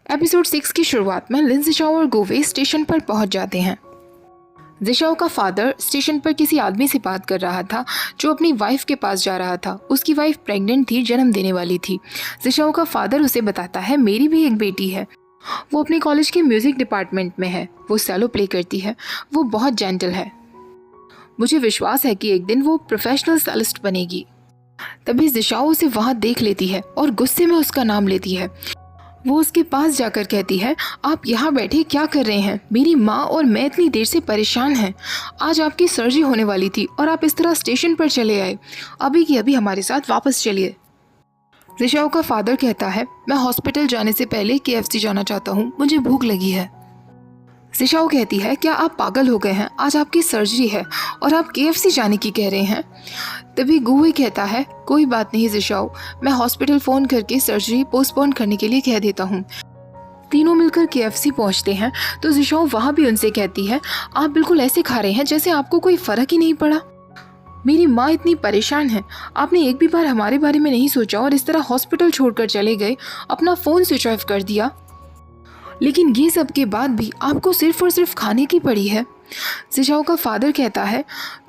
Episode 6 की शुरुआत में लिन जिशाओ और गुवे स्टेशन पर पहुंच जाते हैं। जिशाओ का फादर स्टेशन पर किसी आदमी से बात कर रहा था जो अपनी वाइफ के पास जा रहा था। उसकी वाइफ प्रेग्नेंट थी, जन्म देने वाली थी। जिशाओ का फादर उसे बताता है मेरी भी एक बेटी है, वो अपने कॉलेज के म्यूजिक डिपार्टमेंट में है, वो सेलो प्ले करती है, वो बहुत जेंटल है, मुझे विश्वास है कि एक दिन वो प्रोफेशनल सेलिस्ट बनेगी। तभी जिशाओ उसे वहाँ देख लेती है और गुस्से में उसका नाम लेती है। वो उसके पास जाकर कहती है, आप यहाँ बैठे क्या कर रहे हैं? मेरी माँ और मैं इतनी देर से परेशान हैं। आज आपकी सर्जरी होने वाली थी और आप इस तरह स्टेशन पर चले आए। अभी की अभी हमारे साथ वापस चलिए। जिशाओ का फादर कहता है, मैं हॉस्पिटल जाने से पहले KFC जाना चाहता हूँ, मुझे भूख लगी है। जिशाओ कहती है, क्या आप पागल हो गए हैं? आज आपकी सर्जरी है और आप KFC जाने की कह रहे हैं। तभी गुवे कहता है, कोई बात नहीं जिशाओ, मैं हॉस्पिटल फ़ोन करके सर्जरी पोस्टपोन करने के लिए कह देता हूँ। तीनों मिलकर KFC पहुँचते हैं तो जिशाओ वहाँ भी उनसे कहती है, आप बिल्कुल ऐसे खा रहे हैं जैसे आपको कोई फ़र्क ही नहीं पड़ा। मेरी माँ इतनी परेशान है, आपने एक भी बार हमारे बारे में नहीं सोचा और इस तरह हॉस्पिटल छोड़कर चले गए, अपना फ़ोन स्विच ऑफ कर दिया। लेकिन ये सब के बाद भी आपको सिर्फ और सिर्फ खाने की पड़ी है। जिशाओ का फादर कहता है,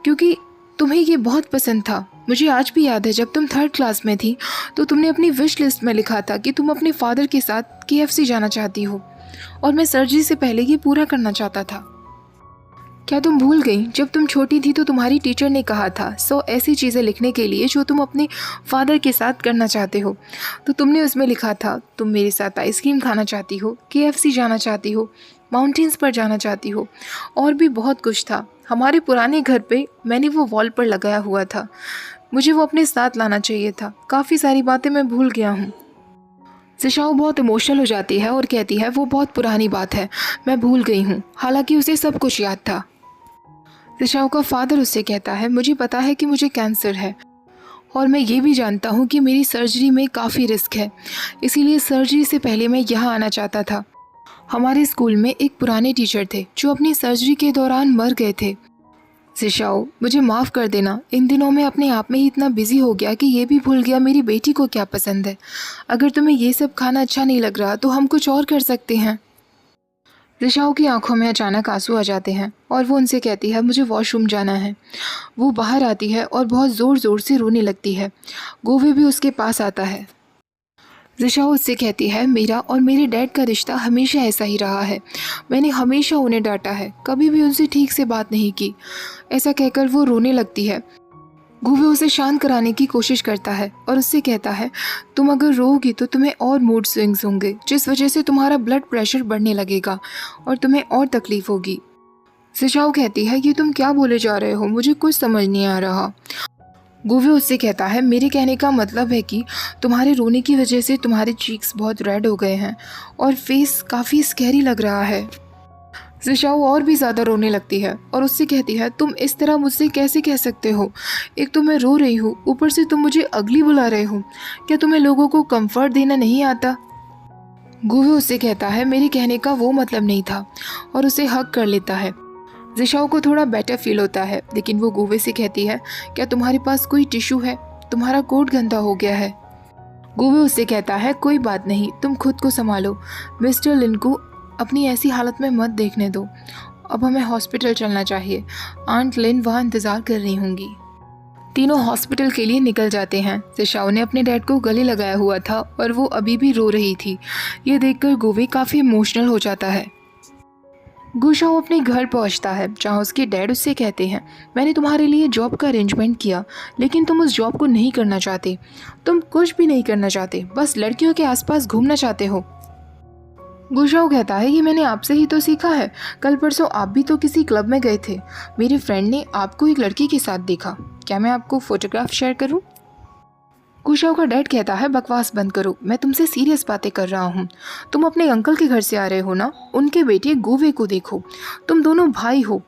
क्योंकि तुम्हें ये बहुत पसंद था। मुझे आज भी याद है जब तुम 3rd क्लास में थी तो तुमने अपनी विश लिस्ट में लिखा था कि तुम अपने फादर के साथ KFC जाना चाहती हो और मैं सर्जरी से पहले ये पूरा करना चाहता था। क्या तुम भूल गई? जब तुम छोटी थी तो तुम्हारी टीचर ने कहा था 100 ऐसी चीज़ें लिखने के लिए जो तुम अपने फादर के साथ करना चाहते हो। तो तुमने उसमें लिखा था तुम मेरे साथ आइसक्रीम खाना चाहती हो, KFC जाना चाहती हो, माउंटेन्स पर जाना चाहती हो और भी बहुत कुछ था। हमारे पुराने घर पे मैंने वो वॉल पर लगाया हुआ था, मुझे वो अपने साथ लाना चाहिए था। काफ़ी सारी बातें मैं भूल गया हूँ। जिशाओ बहुत इमोशनल हो जाती है और कहती है, वो बहुत पुरानी बात है, मैं भूल गई हूँ। हालांकि उसे सब कुछ याद था। जिशाओ का फादर उससे कहता है, मुझे पता है कि मुझे कैंसर है और मैं ये भी जानता हूँ कि मेरी सर्जरी में काफ़ी रिस्क है, इसीलिए सर्जरी से पहले मैं यहाँ आना चाहता था। हमारे स्कूल में एक पुराने टीचर थे जो अपनी सर्जरी के दौरान मर गए थे। जिशाओ, मुझे माफ़ कर देना, इन दिनों में अपने आप में ही इतना बिजी हो गया कि ये भी भूल गया मेरी बेटी को क्या पसंद है। अगर तुम्हें ये सब खाना अच्छा नहीं लग रहा तो हम कुछ और कर सकते हैं। जिशाओ की आंखों में अचानक आंसू आ जाते हैं और वो उनसे कहती है, मुझे वॉशरूम जाना है। वो बाहर आती है और बहुत ज़ोर ज़ोर से रोने लगती है। गुवे भी उसके पास आता है। जिशाओ उससे कहती है, मेरा और मेरे डैड का रिश्ता हमेशा ऐसा ही रहा है, मैंने हमेशा उन्हें डांटा है, कभी भी उनसे ठीक से बात नहीं की। ऐसा कहकर वो रोने लगती है। गुवे उसे शांत कराने की कोशिश करता है और उससे कहता है, तुम अगर रोओगी तो तुम्हें और मूड स्विंग्स होंगे, जिस वजह से तुम्हारा ब्लड प्रेशर बढ़ने लगेगा और तुम्हें और तकलीफ होगी। जिशाओ कहती है, ये तुम क्या बोले जा रहे हो, मुझे कुछ समझ नहीं आ रहा। गुवे उससे कहता है, मेरे कहने का मतलब है कि तुम्हारे रोने की वजह से तुम्हारे चीक्स बहुत रेड हो गए हैं और फेस काफ़ी स्कैरी लग रहा है। जिशाओ और भी ज़्यादा रोने लगती है और उससे कहती है, तुम इस तरह मुझसे कैसे कह सकते हो? एक तो मैं रो रही हूँ, ऊपर से तुम मुझे अगली बुला रहे हो। क्या तुम्हें लोगों को कंफर्ट देना नहीं आता? गुवे उससे कहता है, मेरे कहने का वो मतलब नहीं था और उसे हग कर लेता है। जिशाओ को थोड़ा बेटर फील होता है, लेकिन वो गुवे से कहती है, क्या तुम्हारे पास कोई टिश्यू है? तुम्हारा कोट गंदा हो गया है। गुवे उससे कहता है, कोई बात नहीं, तुम खुद को संभालो, मिस्टर लिन को अपनी ऐसी हालत में मत देखने दो। अब हमें हॉस्पिटल चलना चाहिए, आंट लिन वहाँ इंतज़ार कर रही होंगी। तीनों हॉस्पिटल के लिए निकल जाते हैं। जिशाओ ने अपने डैड को गले लगाया हुआ था और वो अभी भी रो रही थी। ये देखकर गुवे काफ़ी इमोशनल हो जाता है। गुशाओ अपने घर पहुंचता है जहां उसके डैड उससे कहते हैं, मैंने तुम्हारे लिए जॉब का अरेंजमेंट किया, लेकिन तुम उस जॉब को नहीं करना चाहते। तुम कुछ भी नहीं करना चाहते, बस लड़कियों के आसपास घूमना चाहते हो। गुशाओ कहता है, ये मैंने आपसे ही तो सीखा है। कल परसों आप भी तो किसी क्लब में गए थे, मेरे फ्रेंड ने आपको एक लड़की के साथ देखा। क्या मैं आपको फोटोग्राफ शेयर करूं? गुशाओ का डैड कहता है, बकवास बंद करो, मैं तुमसे सीरियस बातें कर रहा हूँ। तुम अपने अंकल के घर से आ रहे हो ना, उनके बेटे गुवे को देखो। तुम दोनों भाई हो,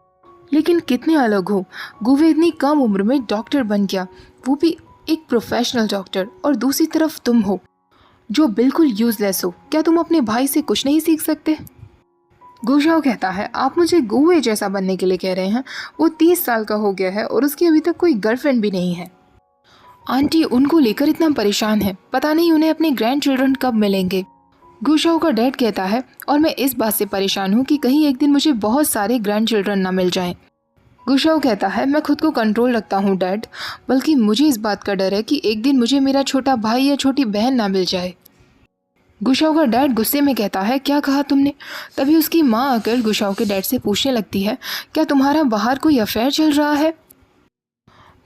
लेकिन कितने अलग हो। गुवे इतनी कम उम्र में डॉक्टर बन गया, वो भी एक प्रोफेशनल डॉक्टर, और दूसरी तरफ तुम हो जो बिल्कुल यूजलेस हो। क्या तुम अपने भाई से कुछ नहीं सीख सकते? गुशाओ कहता है, आप मुझे गुवे जैसा बनने के लिए कह रहे हैं? वो 30 साल का हो गया है और उसकी अभी तक कोई गर्लफ्रेंड भी नहीं है। आंटी उनको लेकर इतना परेशान है, पता नहीं उन्हें अपने ग्रैंड चिल्ड्रन कब मिलेंगे। गुशाओ का डैड कहता है, और मैं इस बात से परेशान हूँ कि कहीं एक दिन मुझे बहुत सारे ग्रैंड चिल्ड्रन ना मिल जाएं। गुशाओ कहता है, मैं खुद को कंट्रोल रखता हूँ डैड, बल्कि मुझे इस बात का डर है कि एक दिन मुझे मेरा छोटा भाई या छोटी बहन ना मिल जाए। गुशाओ का डैड गुस्से में कहता है, क्या कहा तुमने? तभी उसकी माँ आकर गुशाओ के डैड से पूछने लगती है, क्या तुम्हारा बाहर कोई अफेयर चल रहा है?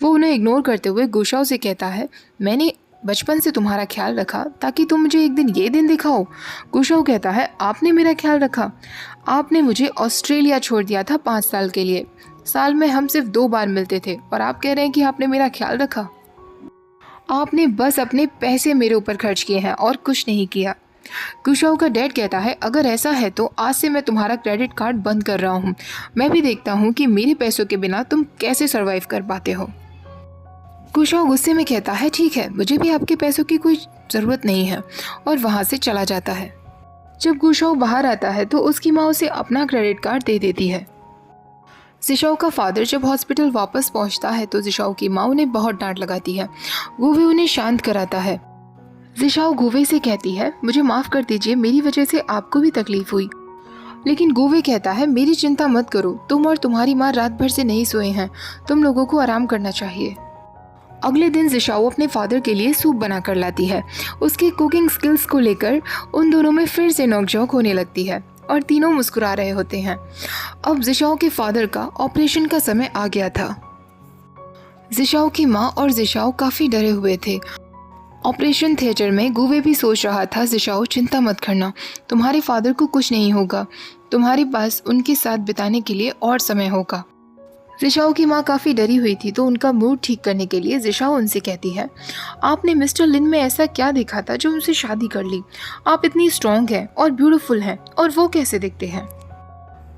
वो उन्हें इग्नोर करते हुए गुशाओ से कहता है, मैंने बचपन से तुम्हारा ख्याल रखा ताकि तुम मुझे एक दिन ये दिन दिखाओ। गुशाओ कहता है, आपने मेरा ख्याल रखा? आपने मुझे ऑस्ट्रेलिया छोड़ दिया था 5 साल के लिए। साल में हम सिर्फ 2 बार मिलते थे और आप कह रहे हैं कि आपने मेरा ख्याल रखा? आपने बस अपने पैसे मेरे ऊपर खर्च किए हैं और कुछ नहीं किया। गुशाओ का डैड कहता है, अगर ऐसा है तो आज से मैं तुम्हारा क्रेडिट कार्ड बंद कर रहा हूँ। मैं भी देखता हूँ कि मेरे पैसों के बिना तुम कैसे सर्वाइव कर पाते हो। गुशाओ गुस्से में कहता है, ठीक है, मुझे भी आपके पैसों की कोई ज़रूरत नहीं है, और वहाँ से चला जाता है। जब गुशाओ बाहर आता है तो उसकी माँ उसे अपना क्रेडिट कार्ड दे देती है। जिशाओ का फादर जब हॉस्पिटल वापस पहुँचता है तो जिशाओ की माँ उन्हें बहुत डांट लगाती है। गुवे उन्हें शांत कराता है। जिशाओ गुवे से कहती है, मुझे माफ़ कर दीजिए, मेरी वजह से आपको भी तकलीफ हुई। लेकिन गुवे कहता है, मेरी चिंता मत करो, तुम और तुम्हारी माँ रात भर से नहीं सोए हैं, तुम लोगों को आराम करना चाहिए। अगले दिन जिशाओ अपने फादर के लिए सूप बना कर लाती है। उसकी कुकिंग स्किल्स को लेकर उन दोनों में फिर से नोकझोंक होने लगती है और तीनों मुस्कुरा रहे होते हैं। अब जिशाओ के फादर का ऑपरेशन का समय आ गया था। जिशाओ की माँ और जिशाओ काफ़ी डरे हुए थे। ऑपरेशन थिएटर में गुवे भी सोच रहा था, जिशाओ चिंता मत करना, तुम्हारे फादर को कुछ नहीं होगा, तुम्हारे पास उनके साथ बिताने के लिए और समय होगा। जिशाओ की माँ काफ़ी डरी हुई थी तो उनका मूड ठीक करने के लिए जिशाओ उनसे कहती है, आपने मिस्टर लिन में ऐसा क्या देखा था जो उनसे शादी कर ली? आप इतनी स्ट्रॉन्ग हैं और ब्यूटीफुल हैं, और वो कैसे दिखते हैं?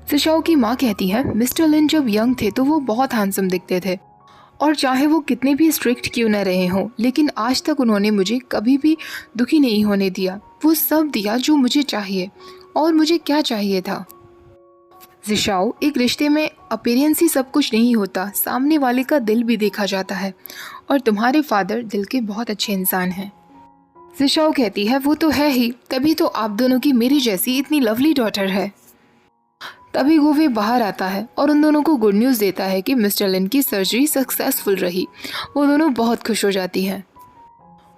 जिशाओ की माँ कहती है, मिस्टर लिन जब यंग थे तो वो बहुत हैंडसम दिखते थे, और चाहे वो कितने भी स्ट्रिक्ट क्यों न रहे हों, लेकिन आज तक उन्होंने मुझे कभी भी दुखी नहीं होने दिया। वो सब दिया जो मुझे चाहिए, और मुझे क्या चाहिए था? जिशाओ, एक रिश्ते में अपीयरेंस ही सब कुछ नहीं होता, सामने वाले का दिल भी देखा जाता है, और तुम्हारे फादर दिल के बहुत अच्छे इंसान हैं। जिशाओ कहती है, वो तो है ही, तभी तो आप दोनों की मेरी जैसी इतनी लवली डॉटर है। तभी गुवे बाहर आता है और उन दोनों को गुड न्यूज़ देता है कि मिस्टर लिन की सर्जरी सक्सेसफुल रही। वो दोनों बहुत खुश हो जाती हैं।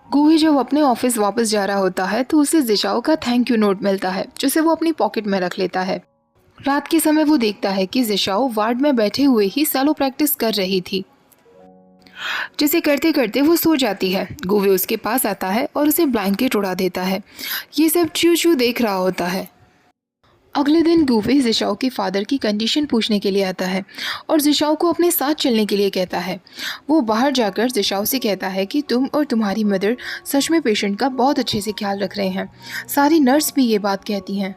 गुवे जब अपने ऑफिस वापस जा रहा होता है तो उसे जिशाओ का थैंक यू नोट मिलता है, जिसे वो अपनी पॉकेट में रख लेता है। रात के समय वो देखता है कि जिशाओ वार्ड में बैठे हुए ही सैलो प्रैक्टिस कर रही थी, जिसे करते करते वो सो जाती है। गुवे उसके पास आता है और उसे ब्लैंकेट उड़ा देता है। ये सब चू चू देख रहा होता है। अगले दिन गुवे जिशाओ के फादर की कंडीशन पूछने के लिए आता है और जिशाओ को अपने साथ चलने के लिए कहता है। वो बाहर जाकर जिशाओ से कहता है कि तुम और तुम्हारी मदर सच में पेशेंट का बहुत अच्छे से ख्याल रख रहे हैं। सारी नर्स भी ये बात कहती हैं।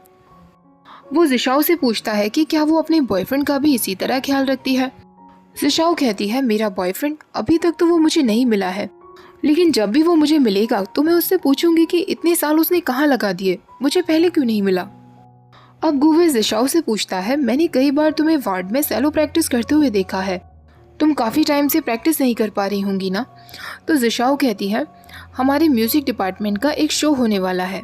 वो जिशाओ से पूछता है कि क्या वो अपने बॉयफ्रेंड का भी इसी तरह ख्याल रखती है। जिशाओ कहती है, मेरा बॉयफ्रेंड अभी तक तो वो मुझे नहीं मिला है, लेकिन जब भी वो मुझे मिलेगा तो मैं उससे पूछूंगी कि इतने साल उसने कहाँ लगा दिए, मुझे पहले क्यों नहीं मिला। अब गुवे जिशाओ से पूछता है, मैंने कई बार तुम्हें वार्ड में सैलो प्रैक्टिस करते हुए देखा है, तुम काफ़ी टाइम से प्रैक्टिस नहीं कर पा रही होंगी ना। तो जिशाओ कहती है, हमारे म्यूज़िक डिपार्टमेंट का एक शो होने वाला है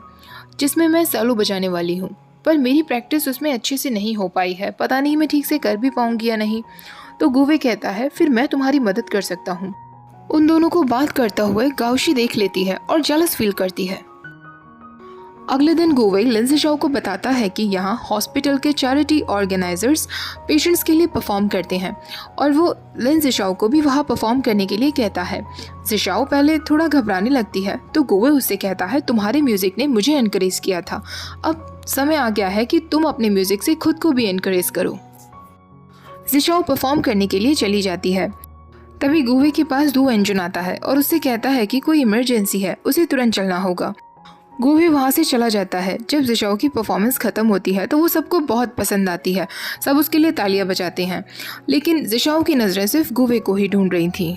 जिसमें मैं सैलो बजाने वाली हूँ, पर मेरी प्रैक्टिस उसमें अच्छे से नहीं हो पाई है, पता नहीं मैं ठीक से कर भी पाऊँगी या नहीं। तो गुवे कहता है, फिर मैं तुम्हारी मदद कर सकता हूँ। उन दोनों को बात करता हुए गाउशी देख लेती है और जेलस फील करती है। अगले दिन गुवे लिन जिशाओ को बताता है कि यहाँ हॉस्पिटल के चैरिटी ऑर्गेनाइजर्स पेशेंट्स के लिए परफॉर्म करते हैं, और वो लिन जिशाओ को भी वहाँ परफॉर्म करने के लिए कहता है। जिशाओ पहले थोड़ा घबराने लगती है तो गुवे उससे कहता है, तुम्हारे म्यूज़िक ने मुझे एनकरेज किया था, अब समय आ गया है कि तुम अपने म्यूज़िक से खुद को भी एनकरेज करो। जिशाओ परफॉर्म करने के लिए चली जाती है। तभी गुवे के पास 2 एंजन आता है और उससे कहता है कि कोई इमरजेंसी है, उसे तुरंत चलना होगा। गुवे वहाँ से चला जाता है। जब जिशाओ की परफॉर्मेंस ख़त्म होती है तो वो सबको बहुत पसंद आती है, सब उसके लिए तालियां बजाते हैं, लेकिन जिशाओ की नज़रें सिर्फ गुवे को ही ढूंढ रही थीं।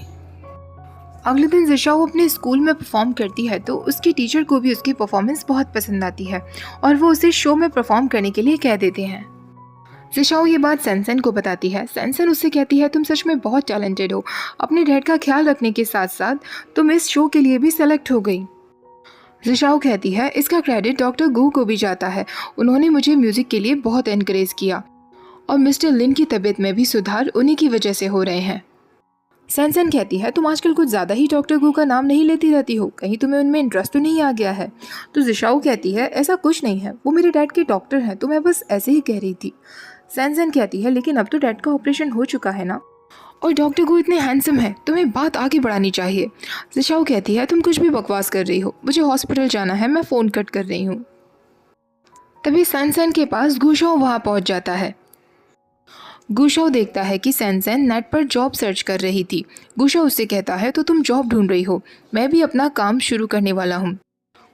अगले दिन जिशाओ अपने स्कूल में परफॉर्म करती है तो उसकी टीचर को भी उसकी परफॉर्मेंस बहुत पसंद आती है और वो उसे शो में परफॉर्म करने के लिए कह देते हैं। जिशाओ ये बात सैनसन को बताती है। सैनसन उससे कहती है, तुम सच में बहुत टैलेंटेड हो, अपने डैड का ख्याल रखने के साथ साथ तुम इस शो के लिए भी सेलेक्ट हो गई। जिशाओ कहती है इसका क्रेडिट डॉक्टर गू को भी जाता है, उन्होंने मुझे म्यूजिक के लिए बहुत एनकरेज किया और मिस्टर लिन की तबीयत में भी सुधार उन्हीं की वजह से हो रहे हैं। सैनसन कहती है तुम आजकल कुछ ज़्यादा ही डॉक्टर गू का नाम नहीं लेती रहती हो, कहीं तुम्हें उनमें इंटरेस्ट तो नहीं आ गया है। तो जिशाओ कहती है ऐसा कुछ नहीं है, वो मेरे डैड के डॉक्टर हैं, तो मैं बस ऐसे ही कह रही थी। सैनसन कहती है लेकिन अब तो डैड का ऑपरेशन हो चुका है ना, और डॉक्टर गू इतने हैंडसम है, तुम्हें बात आगे बढ़ानी चाहिए। जिशाओ कहती है तुम कुछ भी बकवास कर रही हो, मुझे हॉस्पिटल जाना है, मैं फ़ोन कट कर रही हूँ। तभी सैनसन के पास गुशाओ वहाँ पहुँच जाता है। गुशाओ देखता है कि सैनसन नेट पर जॉब सर्च कर रही थी। गुशाओ उससे कहता है तो तुम जॉब ढूंढ रही हो, मैं भी अपना काम शुरू करने वाला हूँ,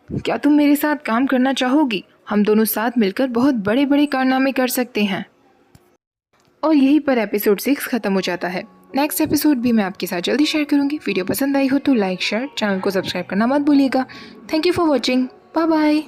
क्या तुम मेरे साथ काम करना चाहोगी? हम दोनों साथ मिलकर बहुत बड़े बड़े कारनामे कर सकते हैं। और यहीं पर एपिसोड 6 खत्म हो जाता है। नेक्स्ट एपिसोड भी मैं आपके साथ जल्दी शेयर करूँगी। वीडियो पसंद आई हो तो लाइक शेयर, चैनल को सब्सक्राइब करना मत भूलिएगा। Thank you for watching, bye bye.